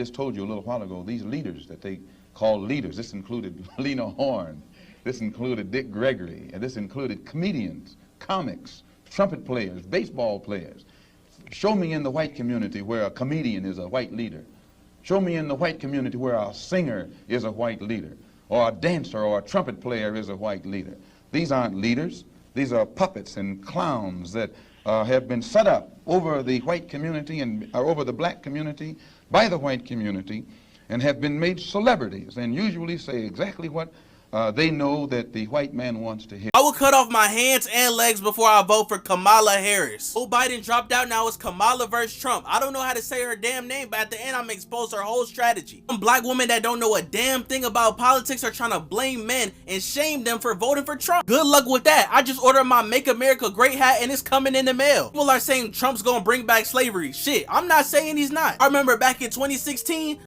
Just told you a little while ago, these leaders that they call leaders, this included Lena Horne, this included Dick Gregory, and this included comedians, comics, trumpet players, baseball players. Show me in the white community where a comedian is a white leader. Show me in the white community where a singer is a white leader, or a dancer or a trumpet player is a white leader. These aren't leaders. These are puppets and clowns that have been set up over the white community and over the black community by the white community and have been made celebrities and usually say exactly what they know that the white man wants to hear. I will cut off my hands and legs before I vote for Kamala Harris. Joe Biden dropped out, now it's Kamala versus Trump. I don't know how to say her damn name, but at the end I'm gonna expose her whole strategy. Some black women that don't know a damn thing about politics are trying to blame men and shame them for voting for Trump. Good luck with that. I just ordered my Make America Great hat and it's coming in the mail. People are saying Trump's gonna bring back slavery. Shit, I'm not saying he's not. I remember back in 2016,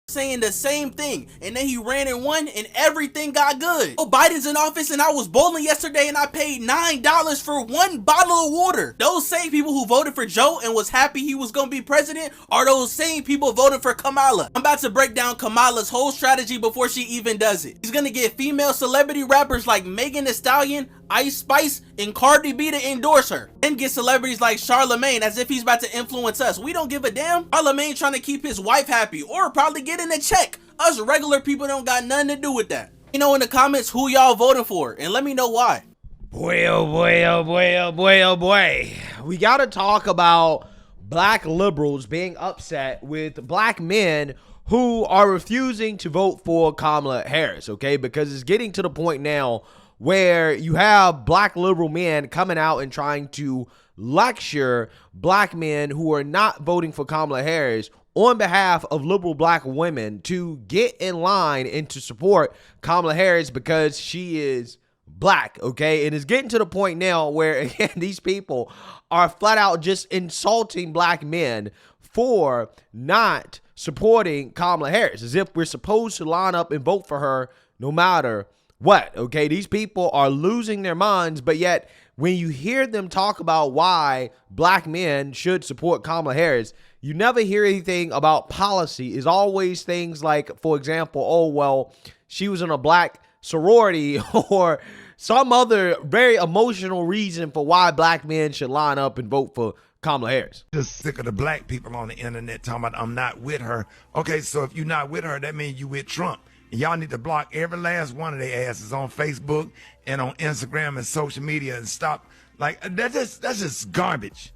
saying the same thing, and then he ran and won and everything got good. Oh, Biden's in office and I was bowling yesterday and I paid $9 for one bottle of water. Those same people who voted for Joe and was happy he was gonna be president are those same people voting for Kamala. I'm about to break down Kamala's whole strategy before she even does it. She's gonna get female celebrity rappers like Megan Thee Stallion, Ice Spice, and Cardi B to endorse her, and get celebrities like Charlemagne as if he's about to influence us. We don't give a damn. Charlemagne trying to keep his wife happy or probably getting a check. Us regular people don't got nothing to do with that. You know in the comments who y'all voting for and let me know why. Boy, oh boy, oh boy, oh boy, oh boy. We gotta talk about black liberals being upset with black men who are refusing to vote for Kamala Harris, okay? Because it's getting to the point now where you have black liberal men coming out and trying to lecture black men who are not voting for Kamala Harris on behalf of liberal black women to get in line and to support Kamala Harris because she is black, okay? And it's getting to the point now where, again, these people are flat out just insulting black men for not supporting Kamala Harris, as if we're supposed to line up and vote for her no matter what, okay? These people are losing their minds, but yet when you hear them talk about why black men should support Kamala Harris, you never hear anything about policy. It's always things like, for example, oh, well, she was in a black sorority or some other very emotional reason for why black men should line up and vote for Kamala Harris. Just sick of the black people on the internet talking about I'm not with her. Okay, so if you're not with her, that means you with Trump. And y'all need to block every last one of their asses on Facebook and on Instagram and social media and stop. Like, that's just garbage.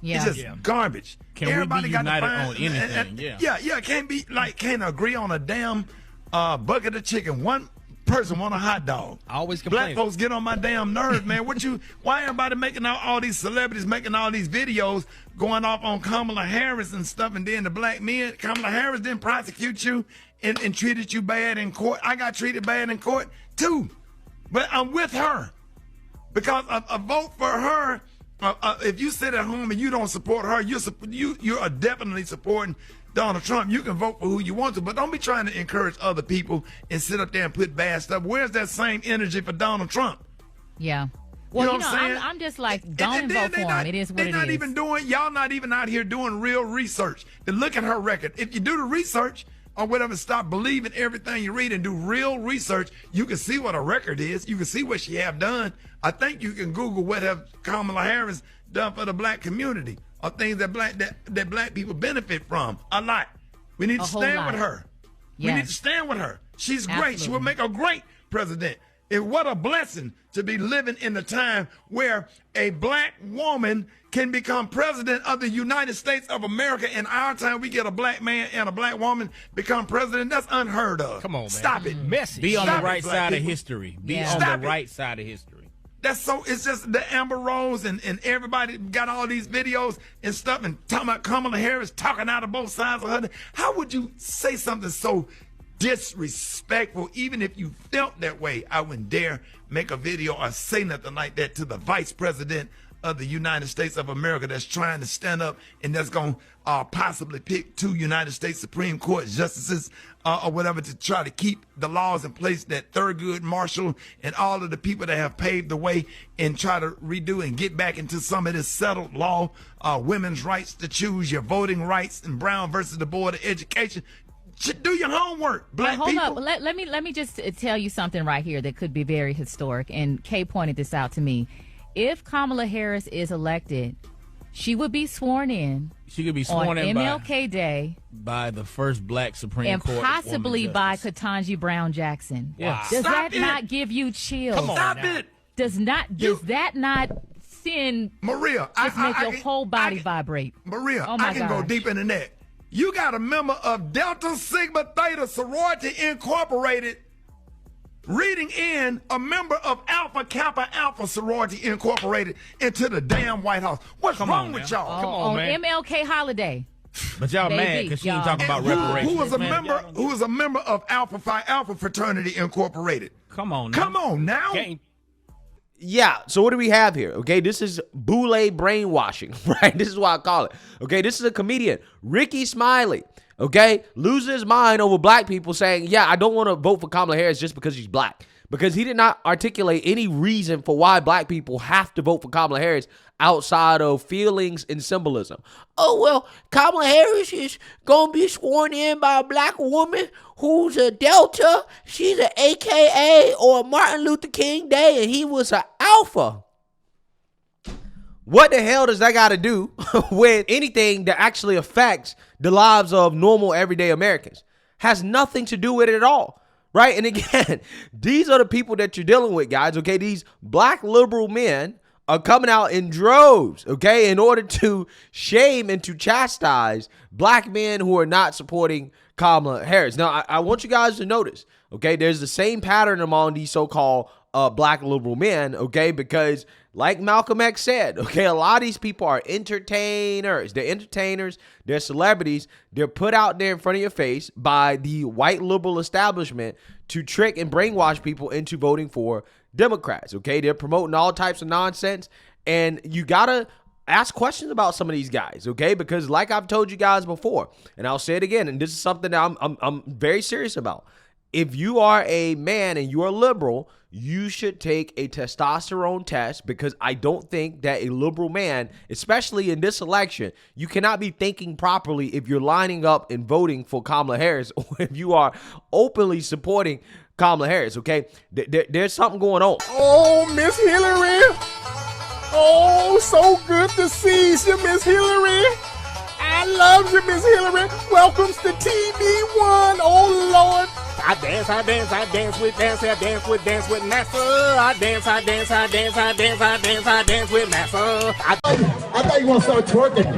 Yeah. It's just garbage. Can everybody be united on anything? Yeah. Can't agree on a damn bucket of chicken. One person want a hot dog. I always complain. Black folks get on my damn nerves, man. Why everybody making all these celebrities making all these videos going off on Kamala Harris and stuff, and then the black men, Kamala Harris didn't prosecute you and treated you bad in court. I got treated bad in court too, but I'm with her because a vote for her. If you sit at home and you don't support her, you are definitely supporting Donald Trump. You can vote for who you want to, but don't be trying to encourage other people and sit up there and put bad stuff. Where's that same energy for Donald Trump? Yeah. Well, you know what I'm saying? I'm just like, don't vote for him. It is what it is. They're not even doing, y'all not even out here doing real research to look at her record. If you do the research or whatever, stop believing everything you read and do real research, you can see what a record is. You can see what she have done. I think you can Google what have Kamala Harris done for the black community or things that black people benefit from a lot. We need to stand with her. Yes. We need to stand with her. She's great. Absolutely. She will make a great president. And what a blessing to be living in the time where a black woman can become president of the United States of America. In our time, we get a black man and a black woman become president. That's unheard of. Come on, man. Stop it. Messy. Be on the right side of history. Be on the right side of history. That's so, it's just the Amber Rose and everybody got all these videos and stuff and talking about Kamala Harris talking out of both sides of her. How would you say something so disrespectful? Even if you felt that way, I wouldn't dare make a video or say nothing like that to the vice president of the United States of America that's trying to stand up and that's going to possibly pick 2 United States Supreme Court justices or whatever to try to keep the laws in place that Thurgood Marshall and all of the people that have paved the way and try to redo and get back into some of this settled law, women's rights to choose, your voting rights, and Brown versus the Board of Education. Do your homework, black hold people. up. Let me just tell you something right here that could be very historic, and Kay pointed this out to me. If Kamala Harris is elected, she would be sworn in. She could be sworn on in MLK Day by the first black Supreme and Court possibly woman by justice. Ketanji Brown Jackson. Yeah. Does Stop that it. not give you chills? Come on Stop now. it. Does that not send Maria, just make your can- whole body I can- vibrate? Maria, Oh my I can go gosh. deeper than that. You got a member of Delta Sigma Theta Sorority Incorporated reading in a member of Alpha Kappa Alpha Sorority Incorporated into the damn White House. What's Come wrong on with now. y'all? Come on, on man. MLK holiday. But y'all Baby, mad because she ain't y'all. talking about And reparations. who was a Man, member? y'all don't- Who was a member of Alpha Phi Alpha Fraternity Incorporated? Come on now. Come on now. Can't- Yeah, so what do we have here? Okay, this is boule brainwashing, right? This is what I call it. Okay, this is a comedian, Ricky Smiley, okay, loses his mind over black people saying, yeah, I don't want to vote for Kamala Harris just because she's black. Because he did not articulate any reason for why black people have to vote for Kamala Harris outside of feelings and symbolism. Oh, well, Kamala Harris is going to be sworn in by a black woman who's a Delta. She's an AKA or Martin Luther King Day, and he was an Alpha. What the hell does that got to do with anything that actually affects the lives of normal everyday Americans? Has nothing to do with it at all. Right? And again, these are the people that you're dealing with, guys. Okay, these black liberal men are coming out in droves, okay, in order to shame and to chastise black men who are not supporting Kamala Harris. Now, I want you guys to notice, okay, there's the same pattern among these so-called black liberal men, okay, because like Malcolm X said, okay, a lot of these people are entertainers. They're entertainers. They're celebrities. They're put out there in front of your face by the white liberal establishment to trick and brainwash people into voting for Democrats, okay? They're promoting all types of nonsense, and you got to ask questions about some of these guys, okay? Because like I've told you guys before, and I'll say it again, and this is something that I'm very serious about. If you are a man and you are liberal, you should take a testosterone test, because I don't think that a liberal man, especially in this election, you cannot be thinking properly if you're lining up and voting for Kamala Harris or if you are openly supporting Kamala Harris, okay? There's something going on. Oh, Miss Hillary. Oh, so good to see you, Miss Hillary. I love you, Miss Hillary. Welcome to TV1. Oh, Lord. I dance with dance, I dance with NASA. I dance with NASA. I thought you want to start twerking.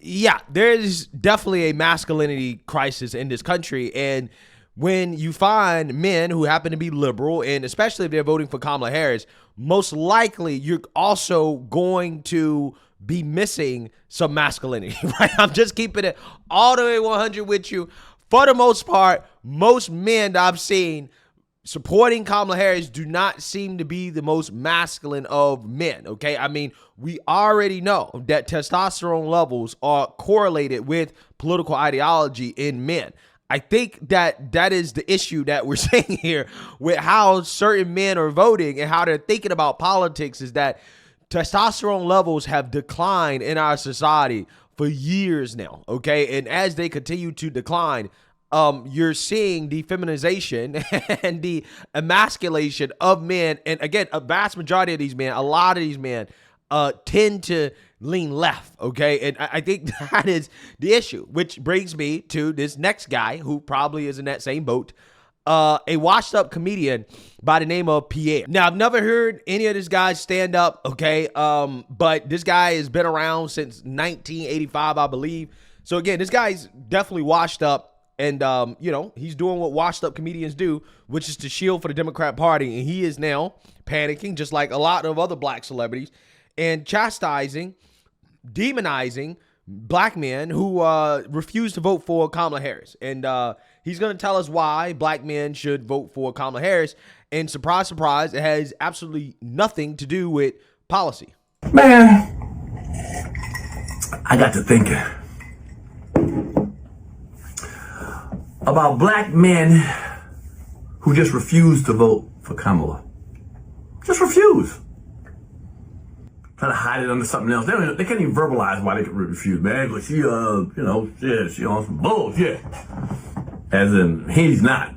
Yeah, there's definitely a masculinity crisis in this country, and when you find men who happen to be liberal, and especially if they're voting for Kamala Harris, most likely you're also going to be missing some masculinity, right? I'm just keeping it all the way 100 with you. For the most part, most men that I've seen supporting Kamala Harris do not seem to be the most masculine of men, okay? I mean, we already know that testosterone levels are correlated with political ideology in men. I think that is the issue that we're saying here with how certain men are voting and how they're thinking about politics, is that testosterone levels have declined in our society for years now, okay? And as they continue to decline, you're seeing the feminization and the emasculation of men. And again, a vast majority of these men, a lot of these men, tend to lean left, okay? And I think that is the issue, which brings me to this next guy who probably is in that same boat, a washed-up comedian by the name of Pierre. Now, I've never heard any of this guy stand up, okay? But this guy has been around since 1985, I believe. So again, this guy's definitely washed up. And, he's doing what washed up comedians do, which is to shield for the Democrat Party. And he is now panicking, just like a lot of other black celebrities, and chastising, demonizing black men who refuse to vote for Kamala Harris. And he's going to tell us why black men should vote for Kamala Harris. And surprise, surprise, it has absolutely nothing to do with policy. Man, I got to thinking about black men who just refuse to vote for Kamala. Just refuse. Try to hide it under something else. They can't even verbalize why they refuse, man. But she, she on some bullshit. As in, he's not.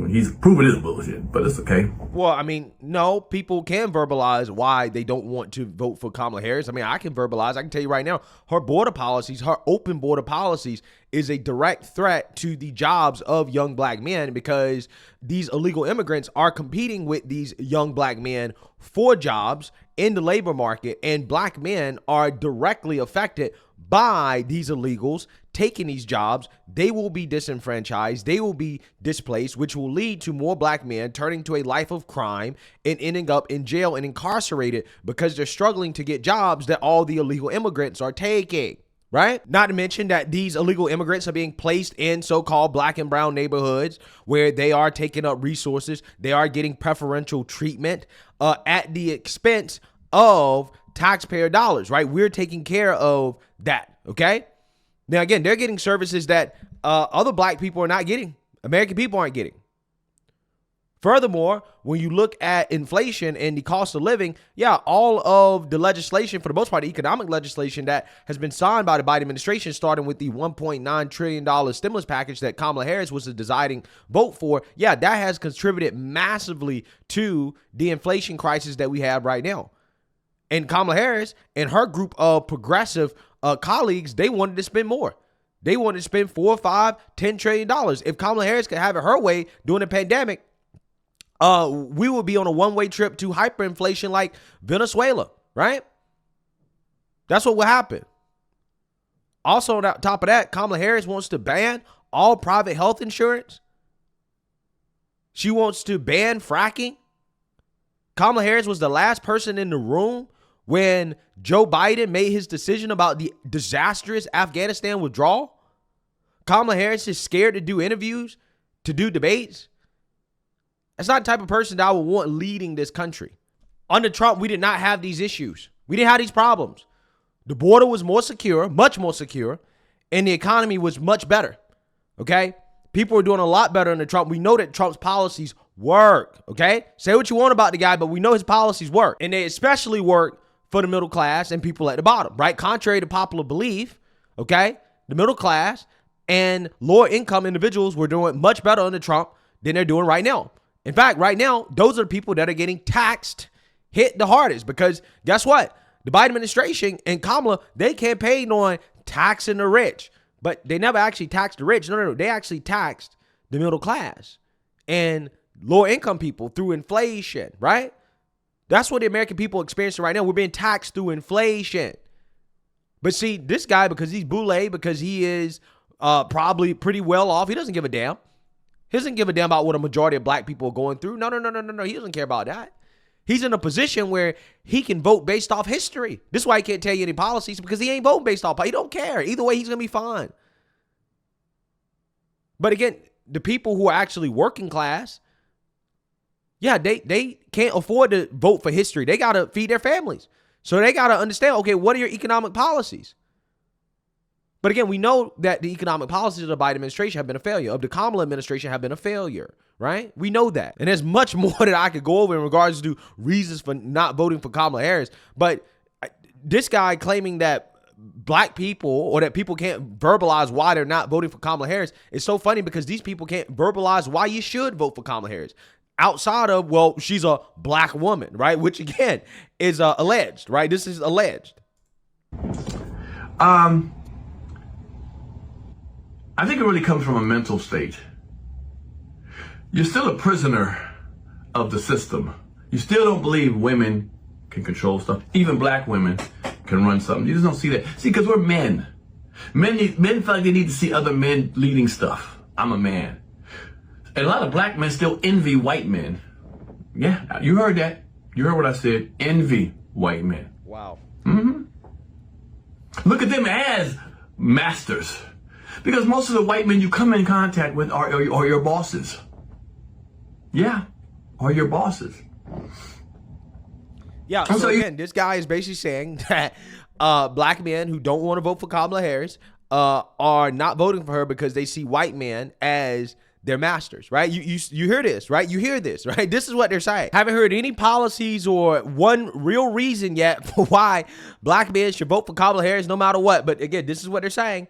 He's proven his bullshit, but it's okay. Well, I mean, no, people can verbalize why they don't want to vote for Kamala Harris. I mean, I can verbalize. I can tell you right now, her border policies, her open border policies is a direct threat to the jobs of young black men because these illegal immigrants are competing with these young black men for jobs in the labor market, and black men are directly affected by these illegals taking these jobs. They will be disenfranchised. They will be displaced, which will lead to more black men turning to a life of crime and ending up in jail and incarcerated because they're struggling to get jobs that all the illegal immigrants are taking. Right? Not to mention that these illegal immigrants are being placed in so-called black and brown neighborhoods where they are taking up resources. They are getting preferential treatment at the expense of taxpayer dollars, right? We're taking care of that, okay? Now, again, they're getting services that other black people are not getting. American people aren't getting. Furthermore, when you look at inflation and the cost of living, yeah, all of the legislation, for the most part, the economic legislation that has been signed by the Biden administration, starting with the $1.9 trillion stimulus package that Kamala Harris was the deciding vote for, yeah, that has contributed massively to the inflation crisis that we have right now. And Kamala Harris and her group of progressive colleagues, they wanted to spend more. They wanted to spend $4, $5, $10 trillion. If Kamala Harris could have it her way during the pandemic, we would be on a one-way trip to hyperinflation like Venezuela, right? That's what will happen. Also, on top of that, Kamala Harris wants to ban all private health insurance. She wants to ban fracking. Kamala Harris was the last person in the room when Joe Biden made his decision about the disastrous Afghanistan withdrawal. Kamala Harris is scared to do interviews, to do debates. That's not the type of person that I would want leading this country. Under Trump, we did not have these issues. We didn't have these problems. The border was more secure, much more secure, and the economy was much better, okay? People were doing a lot better under Trump. We know that Trump's policies work, okay? Say what you want about the guy, but we know his policies work, and they especially work for the middle class and people at the bottom, right? Contrary to popular belief, okay, the middle class and lower income individuals were doing much better under Trump than they're doing right now. In fact, right now, those are the people that are getting taxed, hit the hardest, because guess what? The Biden administration and Kamala, they campaigned on taxing the rich, but they never actually taxed the rich. No. They actually taxed the middle class and lower income people through inflation, right? That's what the American people are experiencing right now. We're being taxed through inflation. But see, this guy, because he's boule, because he is probably pretty well off, he doesn't give a damn. He doesn't give a damn about what a majority of black people are going through. No. He doesn't care about that. He's in a position where he can vote based off history. This is why he can't tell you any policies, because he ain't voting based off. He don't care. Either way, he's going to be fine. But again, the people who are actually working class, yeah, they can't afford to vote for history. They got to feed their families. So they got to understand, okay, what are your economic policies? But again, we know that the economic policies of the Biden administration have been a failure, of the Kamala administration have been a failure, right? We know that. And there's much more that I could go over in regards to reasons for not voting for Kamala Harris. But this guy claiming that black people, or that people can't verbalize why they're not voting for Kamala Harris, is so funny, because these people can't verbalize why you should vote for Kamala Harris. Outside of, well, she's a black woman, right? Which again is alleged, right? This is alleged. I think it really comes from a mental state. You're still a prisoner of the system. You still don't believe women can control stuff. Even black women can run something. You just don't see that. See, because we're men. Men feel like they need to see other men leading stuff. I'm a man. And a lot of black men still envy white men. Yeah, you heard that. You heard what I said. Envy white men. Wow. Mm-hmm. Look at them as masters. Because most of the white men you come in contact with are your bosses. Yeah, are your bosses. Yeah, so again, this guy is basically saying that black men who don't want to vote for Kamala Harris are not voting for her because they see white men as their masters, right? You hear this, right? You hear this, right? This is what they're saying. Haven't heard any policies or one real reason yet for why black men should vote for Kamala Harris no matter what. But again, this is what they're saying.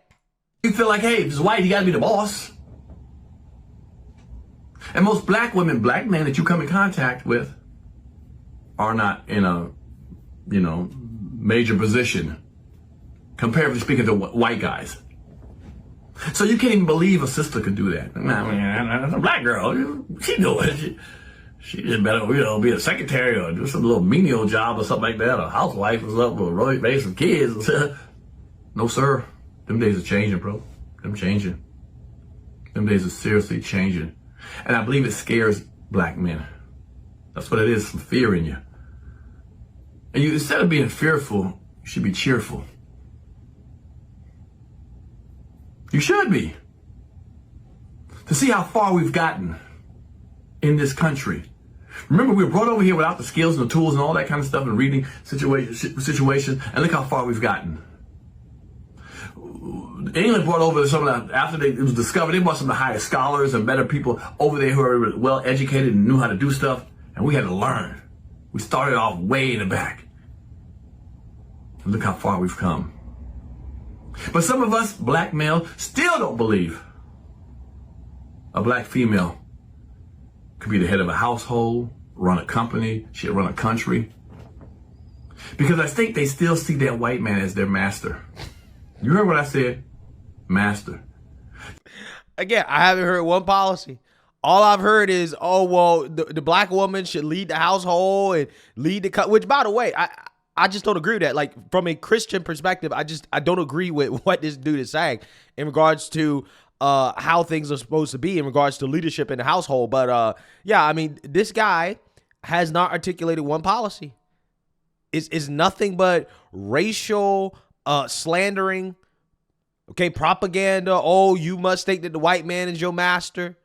You feel like, hey, if it's white, you got to be the boss. And most black women, black men that you come in contact with are not in a, major position, comparatively speaking to white guys. So you can't even believe a sister could do that. I mean, a black girl, she do it. She just better, be a secretary or do some little menial job or something like that, a housewife or something, or raise some kids. No, sir. Them days are changing, bro. Them changing. Them days are seriously changing. And I believe it scares black men. That's what it is, some fear in you. And you, instead of being fearful, you should be cheerful. You should be. To see how far we've gotten in this country. Remember, we were brought over here without the skills and the tools and all that kind of stuff and reading situations, and look how far we've gotten. England brought over some of the, after it was discovered, they brought some of the highest scholars and better people over there who are well educated and knew how to do stuff, and we had to learn. We started off way in the back. And look how far we've come. But some of us, black male, still don't believe a black female could be the head of a household, run a company, she'll run a country. Because I think they still see that white man as their master. You heard what I said? Master. Again, I haven't heard one policy. All I've heard is, oh, well, the black woman should lead the household and lead the which, by the way, I just don't agree with that. Like, from a Christian perspective, I don't agree with what this dude is saying in regards to how things are supposed to be in regards to leadership in the household. But yeah, I mean, this guy has not articulated one policy. It's nothing but racial slandering, okay, propaganda. Oh, you must think that the white man is your master.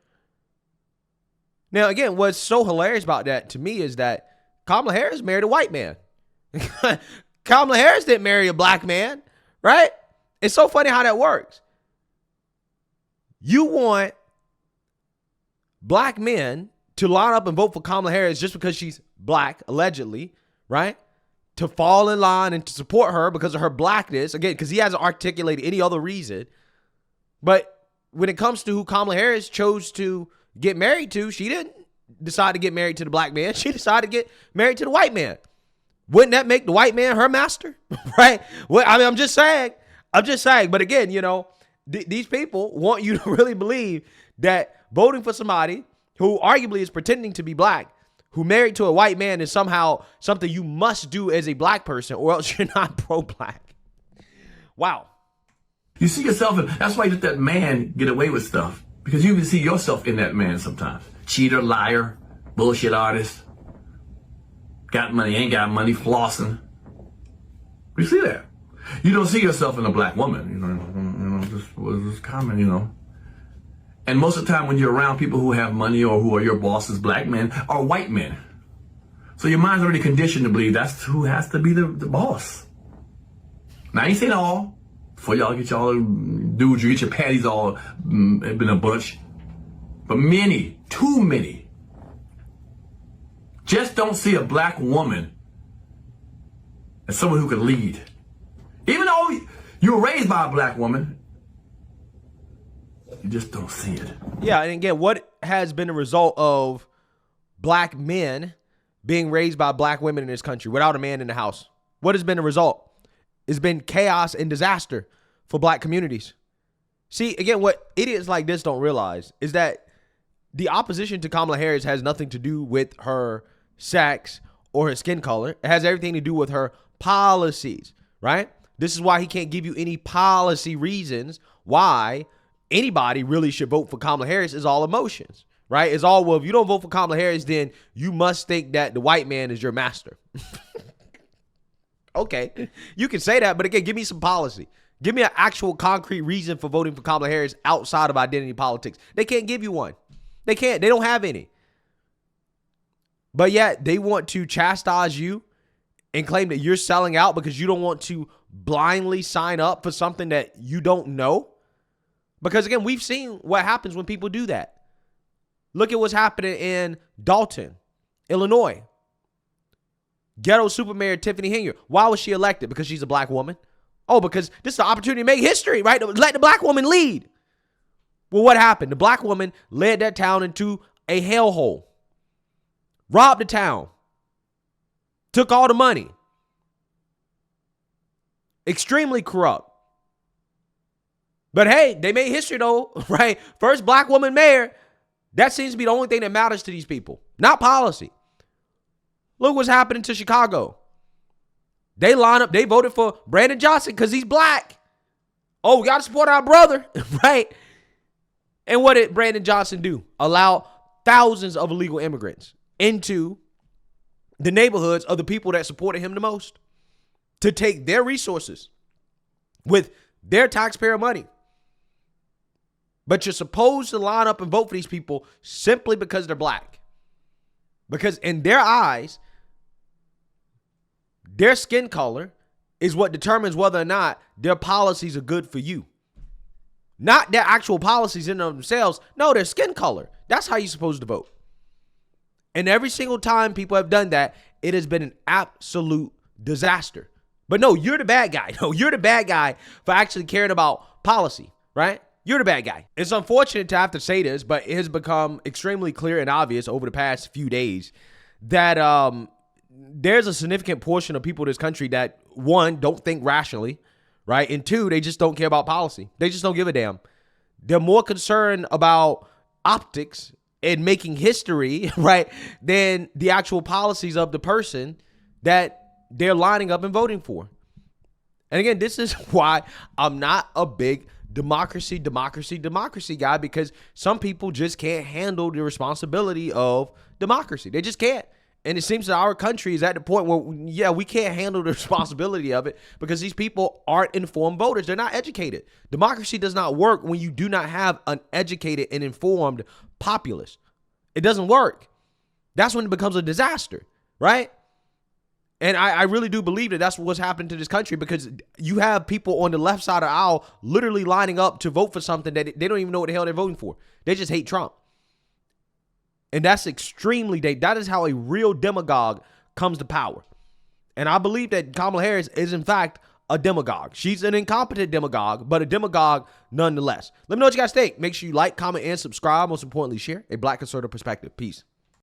Now, again, what's so hilarious about that to me is that Kamala Harris married a white man. Kamala Harris didn't marry a black man, right? It's so funny how that works. You want black men to line up and vote for Kamala Harris just because she's black, allegedly, right? To fall in line and to support her because of her blackness. Again, because he hasn't articulated any other reason. But when it comes to who Kamala Harris chose to get married to, she didn't decide to get married to the black man. She decided to get married to the white man. Wouldn't that make the white man her master? Right? Well, I mean, I'm just saying. But again, these people want you to really believe that voting for somebody who arguably is pretending to be black, who married to a white man, is somehow something you must do as a black person, or else you're not pro-black. Wow. You see yourself, and that's why you let that man get away with stuff. Because you even see yourself in that man sometimes. Cheater, liar, bullshit artist. Got money, ain't got money, flossing. You see that. You don't see yourself in a black woman. This common, And most of the time when you're around people who have money or who are your bosses, black men, are white men. So your mind's already conditioned to believe that's who has to be the boss. Now, I ain't saying all. Before y'all get y'all dudes, you get your panties all in a bunch. But many, too many, just don't see a black woman as someone who could lead. Even though you were raised by a black woman, you just don't see it. Yeah, and again, what has been the result of black men being raised by black women in this country without a man in the house? What has been the result? It's been chaos and disaster for black communities. See, again, what idiots like this don't realize is that the opposition to Kamala Harris has nothing to do with her sex or her skin color. It has everything to do with her policies, right? This is why he can't give you any policy reasons why anybody really should vote for Kamala Harris. Is all emotions, right? It's all, well, if you don't vote for Kamala Harris, then you must think that the white man is your master. Okay, you can say that, but again, give me some policy. Give me an actual concrete reason for voting for Kamala Harris outside of identity politics. They can't give you one. They can't. They don't have any. But yet they want to chastise you and claim that you're selling out because you don't want to blindly sign up for something that you don't know. Because again, we've seen what happens when people do that. Look at what's happening in Dalton, Illinois. Ghetto Supermayor Tiffany Hinger. Why was she elected? Because she's a black woman? Oh, because this is an opportunity to make history, right? Let the black woman lead. Well, what happened? The black woman led that town into a hellhole. Robbed the town. Took all the money. Extremely corrupt. But hey, they made history though, right? First black woman mayor. That seems to be the only thing that matters to these people, not policy. Look what's happening to Chicago. They line up, they voted for Brandon Johnson because he's black. Oh, we got to support our brother, right? And what did Brandon Johnson do? Allow thousands of illegal immigrants into the neighborhoods of the people that supported him the most to take their resources with their taxpayer money. But you're supposed to line up and vote for these people simply because they're black. Because in their eyes, their skin color is what determines whether or not their policies are good for you. Not their actual policies in and of themselves. No, their skin color. That's how you're supposed to vote. And every single time people have done that, it has been an absolute disaster. But no, you're the bad guy. No, you're the bad guy for actually caring about policy, right? You're the bad guy. It's unfortunate to have to say this, but it has become extremely clear and obvious over the past few days that there's a significant portion of people in this country that, one, don't think rationally, right? And two, they just don't care about policy. They just don't give a damn. They're more concerned about optics and making history, right, than the actual policies of the person that they're lining up and voting for. And again, this is why I'm not a big democracy guy, because some people just can't handle the responsibility of democracy. They just can't. And it seems that our country is at the point where, yeah, we can't handle the responsibility of it because these people aren't informed voters. They're not educated. Democracy does not work when you do not have an educated and informed populace. It doesn't work. That's when it becomes a disaster, right? And I really do believe that that's what's happened to this country, because you have people on the left side of the aisle literally lining up to vote for something that they don't even know what the hell they're voting for. They just hate Trump. And that's that is how a real demagogue comes to power. And I believe that Kamala Harris is, in fact, a demagogue. She's an incompetent demagogue, but a demagogue nonetheless. Let me know what you guys think. Make sure you like, comment, and subscribe. Most importantly, share a Black conservative perspective. Peace.